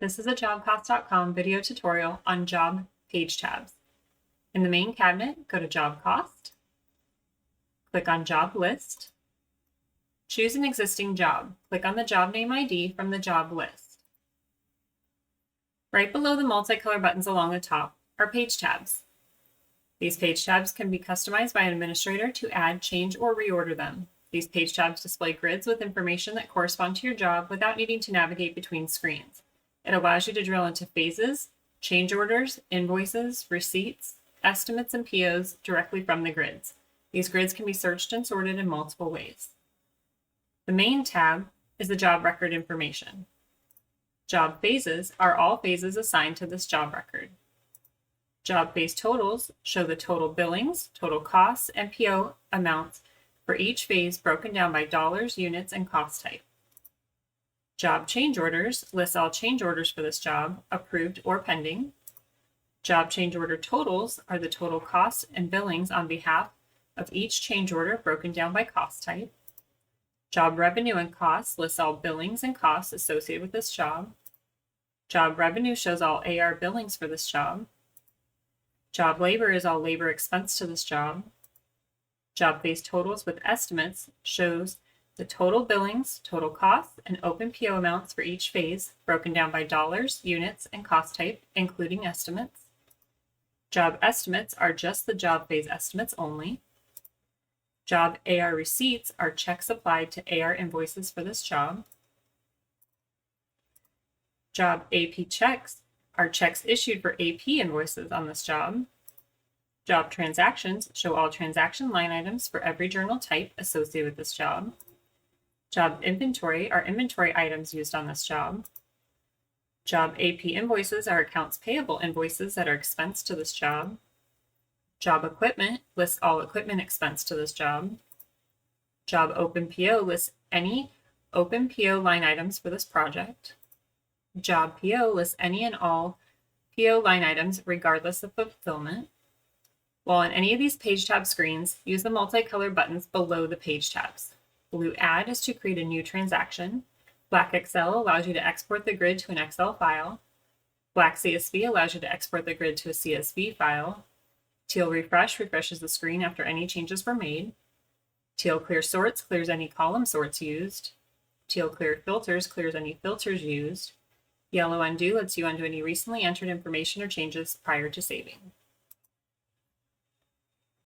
This is a JobCost.com video tutorial on job page tabs. In the main cabinet, go to Job Cost, click on Job List, choose an existing job. Click on the job name ID from the job list. Right below the multicolor buttons along the top are page tabs. These page tabs can be customized by an administrator to add, change, or reorder them. These page tabs display grids with information that correspond to your job without needing to navigate between screens. It allows you to drill into phases, change orders, invoices, receipts, estimates, and POs directly from the grids. These grids can be searched and sorted in multiple ways. The main tab is the job record information. Job phases are all phases assigned to this job record. Job phase totals show the total billings, total costs, and PO amounts for each phase broken down by dollars, units, and cost type. Job change orders lists all change orders for this job, approved or pending. Job change order totals are the total costs and billings on behalf of each change order broken down by cost type. Job revenue and costs lists all billings and costs associated with this job. Job revenue shows all AR billings for this job. Job labor is all labor expense to this job. Job phase totals with estimates shows the total billings, total costs, and open PO amounts for each phase, broken down by dollars, units, and cost type, including estimates. Job estimates are just the job phase estimates only. Job AR receipts are checks applied to AR invoices for this job. Job AP checks are checks issued for AP invoices on this job. Job transactions show all transaction line items for every journal type associated with this job. Job inventory are inventory items used on this job. Job AP invoices are accounts payable invoices that are expensed to this job. Job equipment lists all equipment expense to this job. Job open PO lists any open PO line items for this project. Job PO lists any and all PO line items regardless of fulfillment. While on any of these page tab screens, use the multicolor buttons below the page tabs. Blue Add is to create a new transaction. Black Excel allows you to export the grid to an Excel file. Black CSV allows you to export the grid to a CSV file. Teal Refresh refreshes the screen after any changes were made. Teal Clear Sorts clears any column sorts used. Teal Clear Filters clears any filters used. Yellow Undo lets you undo any recently entered information or changes prior to saving.